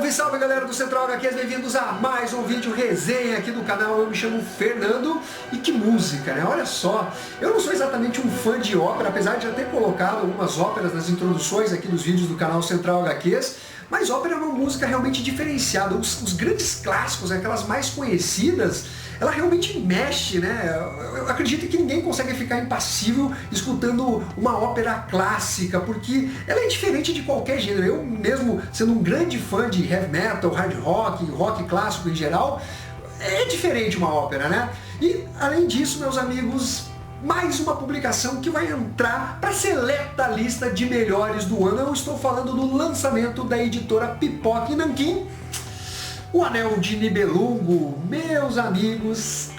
Salve, salve galera do Central HQs, bem-vindos a mais um vídeo resenha aqui do canal. Eu me chamo Fernando e que música, né? Olha só, eu não sou exatamente um fã de ópera, apesar de já ter colocado algumas óperas nas introduções aqui dos vídeos do canal Central HQs, mas ópera é uma música realmente diferenciada. Os grandes clássicos, aquelas mais conhecidas, ela realmente mexe, né? Eu acredito que ninguém consegue ficar impassível escutando uma ópera clássica, porque ela é diferente de qualquer gênero. Eu mesmo, sendo um grande fã de heavy metal, hard rock, rock clássico em geral, é diferente uma ópera, né? E além disso, meus amigos, mais uma publicação que vai entrar para a seleta lista de melhores do ano. Eu estou falando do lançamento da editora Pipoca e Nanquim, O Anel de Nibelungo. Meus amigos,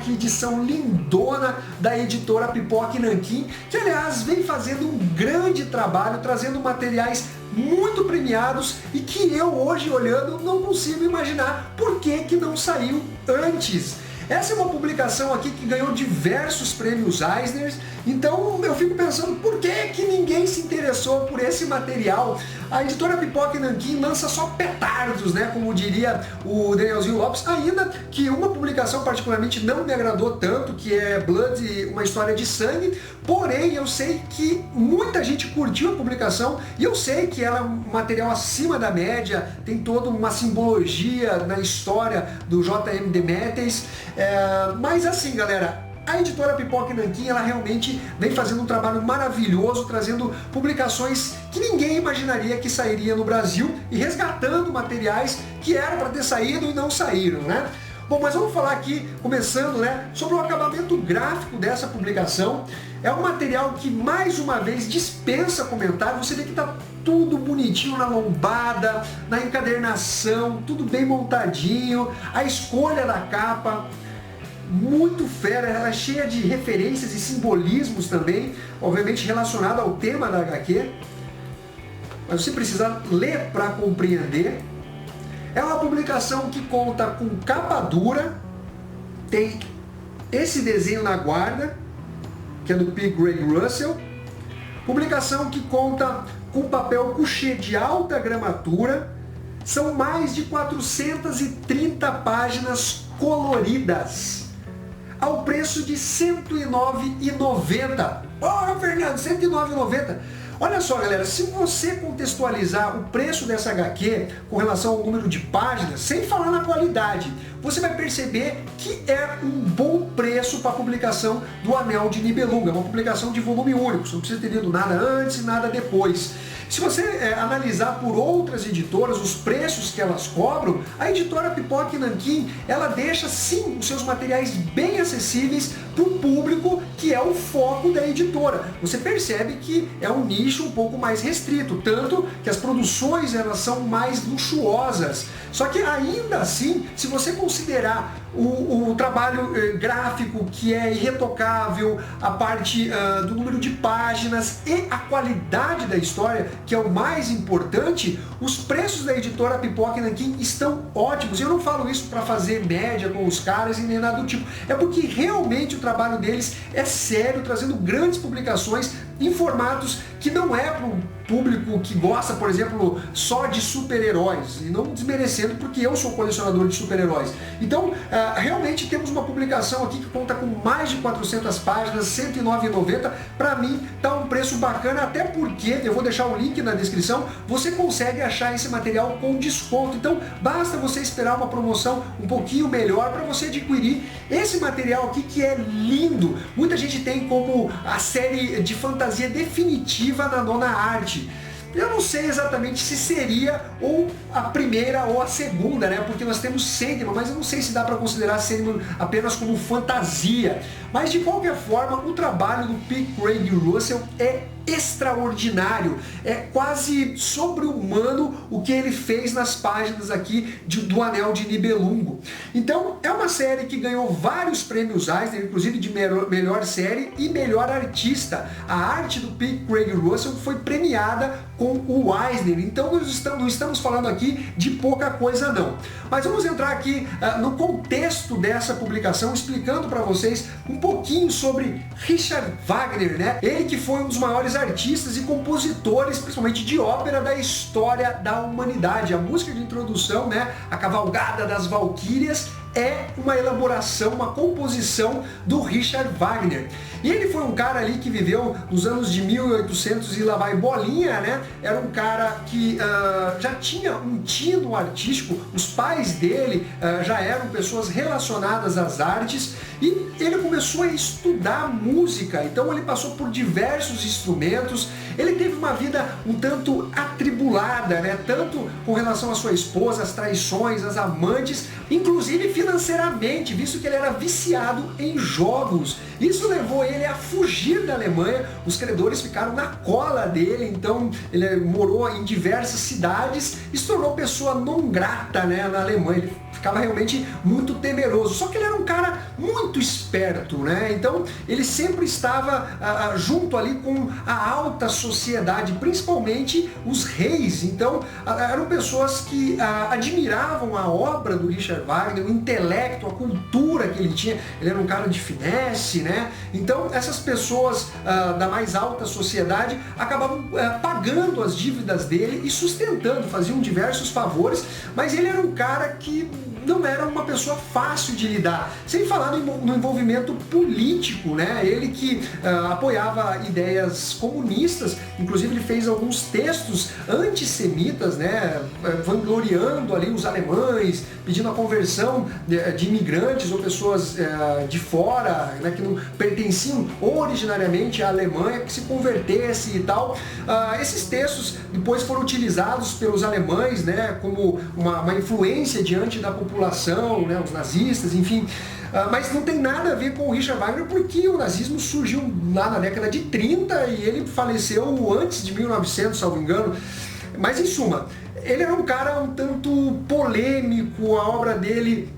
que edição lindona da editora Pipoca e Nanquim, que aliás vem fazendo um grande trabalho, trazendo materiais muito premiados e que eu hoje olhando não consigo imaginar por que não saiu antes. Essa é uma publicação aqui que ganhou diversos prêmios Eisner, então eu fico pensando por que ninguém se interessou por esse material. A editora Pipoca e Nanquim lança só petardos, né, como diria o Danielzinho Lopes, ainda que uma publicação particularmente não me agradou tanto, que é Blood, uma história de sangue, porém eu sei que muita gente curtiu a publicação e eu sei que ela é um material acima da média, tem toda uma simbologia na história do J.M. Demetres, mas assim galera, a editora Pipoca e Nanquim, ela realmente vem fazendo um trabalho maravilhoso, trazendo publicações que ninguém imaginaria que sairia no Brasil e resgatando materiais que eram para ter saído e não saíram, né? Bom, mas vamos falar aqui, começando, né, sobre o acabamento gráfico dessa publicação. É um material que, mais uma vez, dispensa comentário. Você vê que está tudo bonitinho na lombada, na encadernação, tudo bem montadinho, a escolha da capa muito fera, ela é cheia de referências e simbolismos também, obviamente relacionado ao tema da HQ, mas você precisa ler para compreender. É uma publicação que conta com capa dura, tem esse desenho na guarda, que é do P. Craig Russell, publicação que conta com papel couché de alta gramatura, são mais de 430 páginas coloridas, ao preço de R$ 109,90. Porra, Fernando, R$ 109,90. Olha só, galera, se você contextualizar o preço dessa HQ com relação ao número de páginas, sem falar na qualidade, você vai perceber que é um bom preço para a publicação do Anel de Nibelungo. É uma publicação de volume único, você não precisa ter lido nada antes e nada depois. Se você analisar por outras editoras os preços que elas cobram, a editora Pipoca e Nanquim, ela deixa sim os seus materiais bem acessíveis para o público que é o foco da editora. Você percebe que é um nicho um pouco mais restrito, tanto que as produções elas são mais luxuosas. Só que ainda assim, se você considerar o trabalho gráfico que é irretocável, a parte do número de páginas e a qualidade da história, que é o mais importante, os preços da editora Pipoca e Nanquim estão ótimos. Eu não falo isso para fazer média com os caras e nem nada do tipo, é porque realmente o trabalho deles é sério, trazendo grandes publicações em formatos que não é para o público que gosta, por exemplo, só de super-heróis, e não desmerecendo porque eu sou colecionador de super-heróis. Então, realmente temos uma publicação aqui que conta com mais de 400 páginas, R$ 109,90. Para mim, tá um preço bacana, até porque, eu vou deixar o link na descrição, você consegue achar esse material com desconto. Então, basta você esperar uma promoção um pouquinho melhor para você adquirir esse material aqui que é lindo. Muita gente tem como a série de fantasia definitiva na Nona Arte. Eu não sei exatamente se seria ou a primeira ou a segunda, né? Porque nós temos Sandman, mas eu não sei se dá para considerar Sandman apenas como fantasia. Mas de qualquer forma, o trabalho do P. Craig Russell é extraordinário, é quase sobre-humano o que ele fez nas páginas aqui do Anel de Nibelungo. Então é uma série que ganhou vários prêmios Eisner, inclusive de melhor série e melhor artista. A arte do P. Craig Russell foi premiada com o Eisner, então não estamos falando aqui de pouca coisa não. Mas vamos entrar aqui no contexto dessa publicação, explicando para vocês um pouquinho sobre Richard Wagner, né? Ele que foi um dos maiores maiores artistas e compositores, principalmente de ópera, da história da humanidade. A música de introdução, né, a Cavalgada das Valquírias, é uma elaboração, uma composição do Richard Wagner. E ele foi um cara ali que viveu nos anos de 1800 e lá vai bolinha, né? Era um cara que já tinha um tino artístico, os pais dele já eram pessoas relacionadas às artes e ele começou a estudar música, então ele passou por diversos instrumentos, ele teve uma vida um tanto atribulada, né? Tanto com relação à sua esposa, as traições, as amantes, inclusive financeiramente, visto que ele era viciado em jogos. Isso levou ele a fugir da Alemanha, os credores ficaram na cola dele, então ele morou em diversas cidades e se tornou pessoa não grata, né, na Alemanha. Ele ficava realmente muito temeroso, só que ele era um cara muito esperto, né? Então ele sempre estava junto ali com a alta sociedade, principalmente os reis. Então eram pessoas que admiravam a obra do Richard Wagner, o intelecto, a cultura que ele tinha. Ele era um cara de finesse, né? Então essas pessoas da mais alta sociedade acabavam pagando as dívidas dele e sustentando, faziam diversos favores, mas ele era um cara que não era uma pessoa fácil de lidar, sem falar no envolvimento político, né? Ele que apoiava ideias comunistas, inclusive ele fez alguns textos antissemitas, né? Vangloriando ali os alemães, pedindo a conversão de imigrantes ou pessoas de fora, né? Que não pertenciam originariamente à Alemanha, que se convertesse e tal. Esses textos depois foram utilizados pelos alemães, né? Como uma influência diante da população, né, os nazistas, enfim. Mas não tem nada a ver com o Richard Wagner, porque o nazismo surgiu lá na década de 30 e ele faleceu antes de 1900, salvo engano. Mas em suma, ele era um cara um tanto polêmico, a obra dele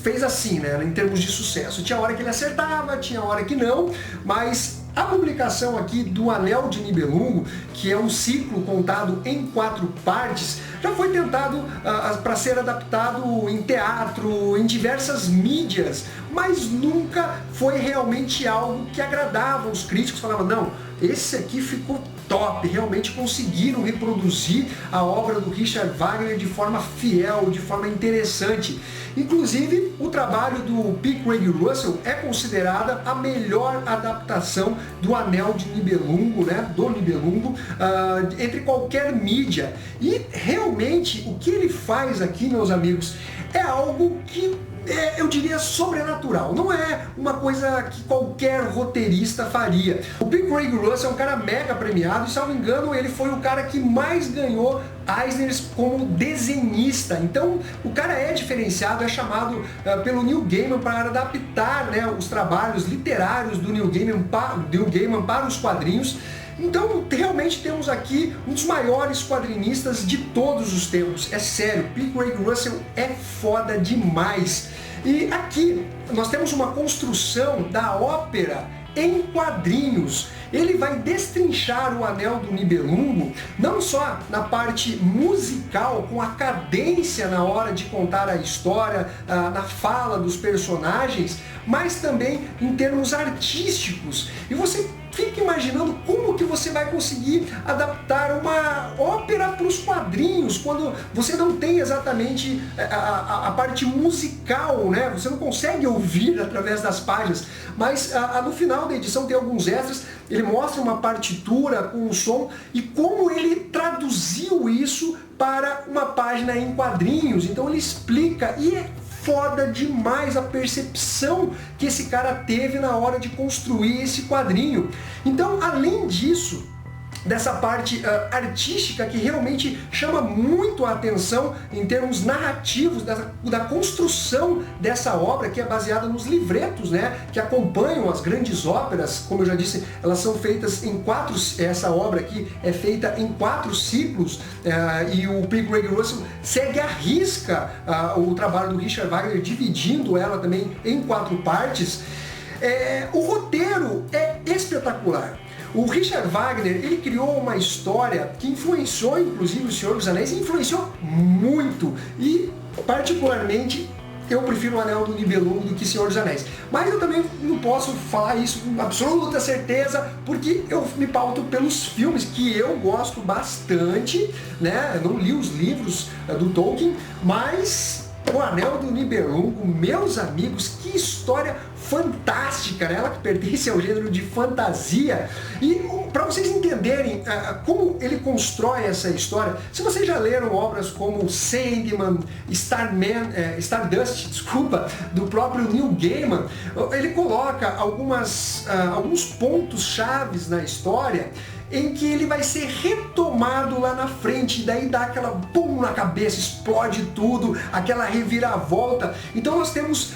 fez assim, né, em termos de sucesso. Tinha hora que ele acertava, tinha hora que não, mas a publicação aqui do Anel de Nibelungo, que é um ciclo contado em 4 partes, já foi tentado para ser adaptado em teatro, em diversas mídias, mas nunca foi realmente algo que agradava os críticos. Falavam, não, esse aqui ficou top, realmente conseguiram reproduzir a obra do Richard Wagner de forma fiel, de forma interessante. Inclusive, o trabalho do P. Craig Russell é considerada a melhor adaptação do Anel de Nibelungo, né, do Nibelungo, entre qualquer mídia. E realmente o que ele faz aqui, meus amigos, é algo que eu diria sobrenatural, não é uma coisa que qualquer roteirista faria. O P. Craig Russell é um cara mega premiado e, se não me engano, ele foi o cara que mais ganhou Eisners como desenhista. Então o cara é diferenciado, é chamado pelo Neil Gaiman para adaptar, né, os trabalhos literários do Neil Gaiman para os quadrinhos. Então realmente temos aqui um dos maiores quadrinistas de todos os tempos. É sério, P. Craig Russell é foda demais. E aqui nós temos uma construção da ópera em quadrinhos. Ele vai destrinchar o Anel do Nibelungo, não só na parte musical, com a cadência na hora de contar a história, na fala dos personagens, mas também em termos artísticos. E você fica imaginando como que você vai conseguir adaptar uma ópera para os quadrinhos, quando você não tem exatamente a parte musical, né? Você não consegue ouvir através das páginas, mas no final da edição tem alguns extras, ele mostra uma partitura com o som e como ele traduziu isso para uma página em quadrinhos. Então ele explica e é foda demais a percepção que esse cara teve na hora de construir esse quadrinho. Então, além disso, dessa parte artística que realmente chama muito a atenção em termos narrativos da construção dessa obra, que é baseada nos livretos, né, que acompanham as grandes óperas. Como eu já disse, elas são feitas em 4, essa obra aqui é feita em 4 ciclos, e o P. Craig Russell segue à risca o trabalho do Richard Wagner, dividindo ela também em 4 partes. O roteiro é espetacular. O Richard Wagner, ele criou uma história que influenciou inclusive o Senhor dos Anéis, e influenciou muito, e particularmente eu prefiro o Anel do Nibelungo do que Senhor dos Anéis. Mas eu também não posso falar isso com absoluta certeza, porque eu me pauto pelos filmes, que eu gosto bastante, né? Eu não li os livros do Tolkien, mas o Anel do Nibelungo, meus amigos, que história fantástica, né? Ela que pertence ao gênero de fantasia. E para vocês entenderem como ele constrói essa história, se vocês já leram obras como Sandman, Stardust, desculpa, do próprio Neil Gaiman, ele coloca alguns pontos chaves na história em que ele vai ser retomado lá na frente, e daí dá aquela pum na cabeça, explode tudo, aquela reviravolta. Então nós temos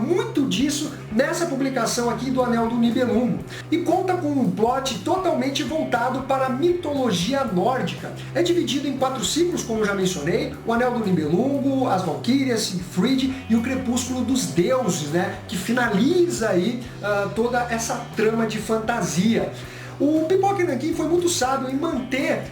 muito disso nessa publicação aqui do Anel do Nibelungo. E conta com um plot totalmente voltado para a mitologia nórdica. É dividido em 4 ciclos, como eu já mencionei: o Anel do Nibelungo, as Valquírias, Siegfried e o Crepúsculo dos Deuses, né, que finaliza aí toda essa trama de fantasia. O Pipoca Nanquim foi muito sábio em manter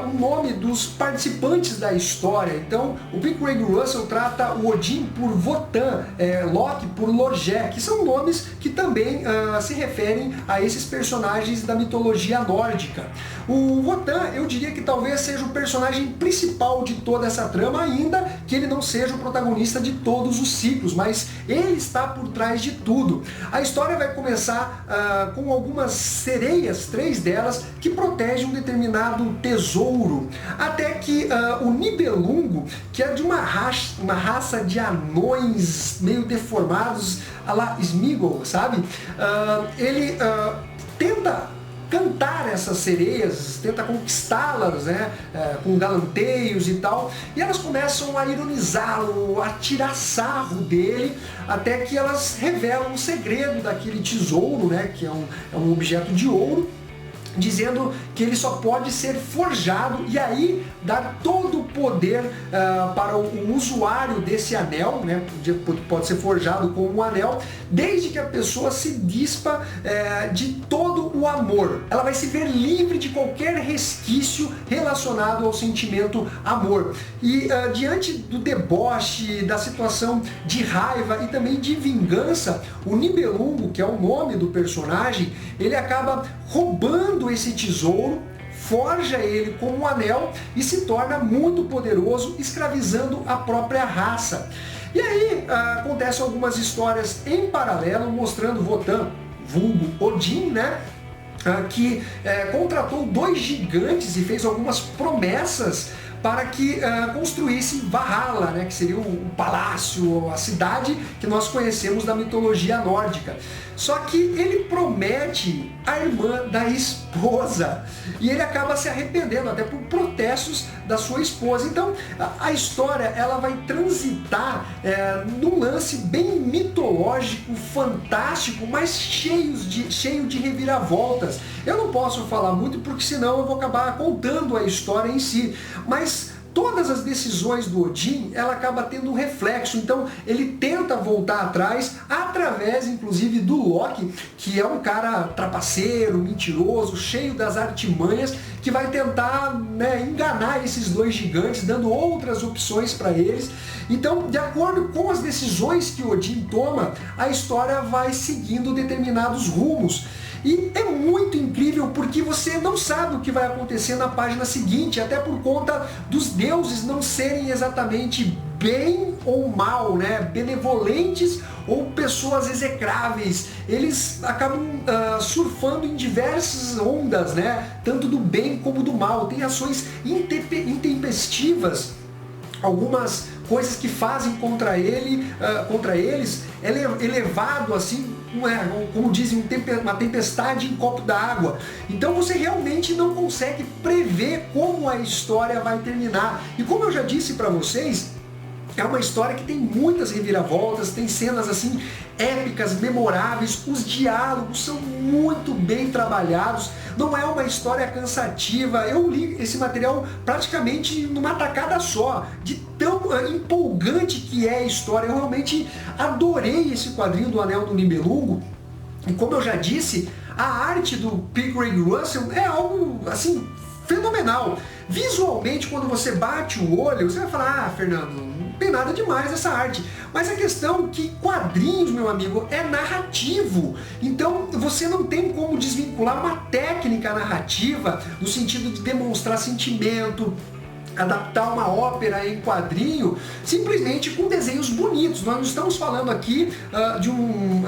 o nome dos participantes da história. Então, o P. Craig Russell trata o Odin por Wotan, Loki por Lorgé, que são nomes que também se referem a esses personagens da mitologia nórdica. O Wotan, eu diria que talvez seja o personagem principal de toda essa trama, ainda que ele não seja o protagonista de todos os ciclos, mas ele está por trás de tudo. A história vai começar com algumas sereias, 3 delas, que protegem um determinado tesouro, até que o Nibelungo, que é de uma raça de anões meio deformados, a la Sméagol, sabe? Ele tenta cantar essas sereias, tenta conquistá-las, né, com galanteios e tal, e elas começam a ironizá-lo, a tirar sarro dele, até que elas revelam o segredo daquele tesouro, né, que é um objeto de ouro, dizendo que ele só pode ser forjado, e aí dar todo o poder para o usuário desse anel, né? Pode ser forjado com um anel, desde que a pessoa se dispa de todo o amor. Ela vai se ver livre de qualquer resquício relacionado ao sentimento amor. E diante do deboche, da situação de raiva e também de vingança, o Nibelungo, que é o nome do personagem, ele acaba roubando esse tesouro, forja ele como um anel e se torna muito poderoso, escravizando a própria raça. E aí acontecem algumas histórias em paralelo, mostrando Wotan, vulgo Odin, né, que contratou 2 gigantes e fez algumas promessas para que construísse Valhalla, né, que seria o palácio, a cidade que nós conhecemos da mitologia nórdica. Só que ele promete a irmã da esposa, e ele acaba se arrependendo, até por protestos da sua esposa. Então a história ela vai transitar num lance bem mitológico, fantástico, mas cheio de reviravoltas. Eu não posso falar muito, porque senão eu vou acabar contando a história em si, mas todas as decisões do Odin, ela acaba tendo um reflexo. Então ele tenta voltar atrás, através inclusive do Loki, que é um cara trapaceiro, mentiroso, cheio das artimanhas, que vai tentar, né, enganar esses 2 gigantes, dando outras opções para eles. Então, de acordo com as decisões que Odin toma, a história vai seguindo determinados rumos. E é muito incrível, porque você não sabe o que vai acontecer na página seguinte, até por conta dos deuses não serem exatamente bem ou mal, né? Benevolentes ou pessoas execráveis. Eles acabam surfando em diversas ondas, né? Tanto do bem como do mal. Tem ações intempestivas, algumas coisas que fazem contra eles, elevado assim, como dizem, uma tempestade em copo d'água. Então você realmente não consegue prever como a história vai terminar. E como eu já disse para vocês, é uma história que tem muitas reviravoltas, tem cenas assim épicas, memoráveis, os diálogos são muito bem trabalhados, não é uma história cansativa. Eu li esse material praticamente numa tacada só, de tão empolgante que é a história. Eu realmente adorei esse quadrinho do Anel do Nibelungo, e como eu já disse, a arte do P. Craig Russell é algo assim fenomenal. Visualmente, quando você bate o olho, você vai falar: ah, Fernando, tem nada demais essa arte. Mas a questão é que quadrinhos, meu amigo, é narrativo. Então você não tem como desvincular uma técnica narrativa no sentido de demonstrar sentimento, adaptar uma ópera em quadrinho, simplesmente com desenhos bonitos. Nós não estamos falando aqui de um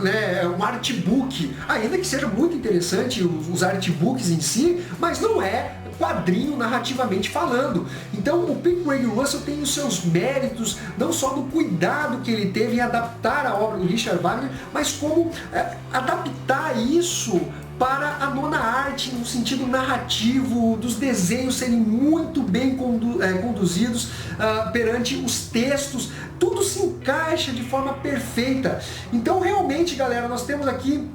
artbook, ainda que seja muito interessante os artbooks em si, mas não é quadrinho narrativamente falando. Então o P. Craig Russell tem os seus méritos, não só do cuidado que ele teve em adaptar a obra do Richard Wagner, mas como adaptar isso para a nona arte, no sentido narrativo, dos desenhos serem muito bem conduzidos perante os textos, tudo se encaixa de forma perfeita. Então realmente, galera, nós temos aqui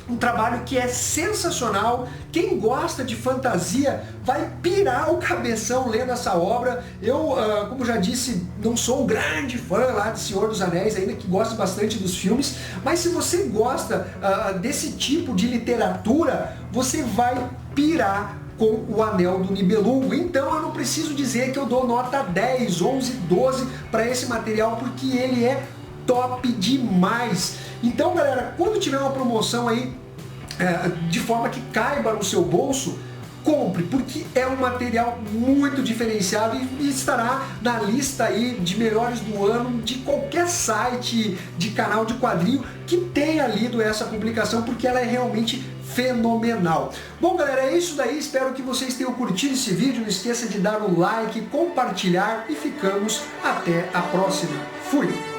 um trabalho que é sensacional. Quem gosta de fantasia vai pirar o cabeção lendo essa obra. Eu, como já disse, não sou um grande fã lá de Senhor dos Anéis, ainda que gosto bastante dos filmes, mas se você gosta desse tipo de literatura, você vai pirar com o Anel do Nibelungo. Então eu não preciso dizer que eu dou nota 10, 11, 12 para esse material, porque ele é top demais. Então, galera, quando tiver uma promoção aí de forma que caiba no seu bolso, compre, porque é um material muito diferenciado e estará na lista aí de melhores do ano de qualquer site de canal de quadrinho que tenha lido essa publicação, porque ela é realmente fenomenal. Bom, galera, é isso daí. Espero que vocês tenham curtido esse vídeo. Não esqueça de dar o like, compartilhar e ficamos até a próxima. Fui!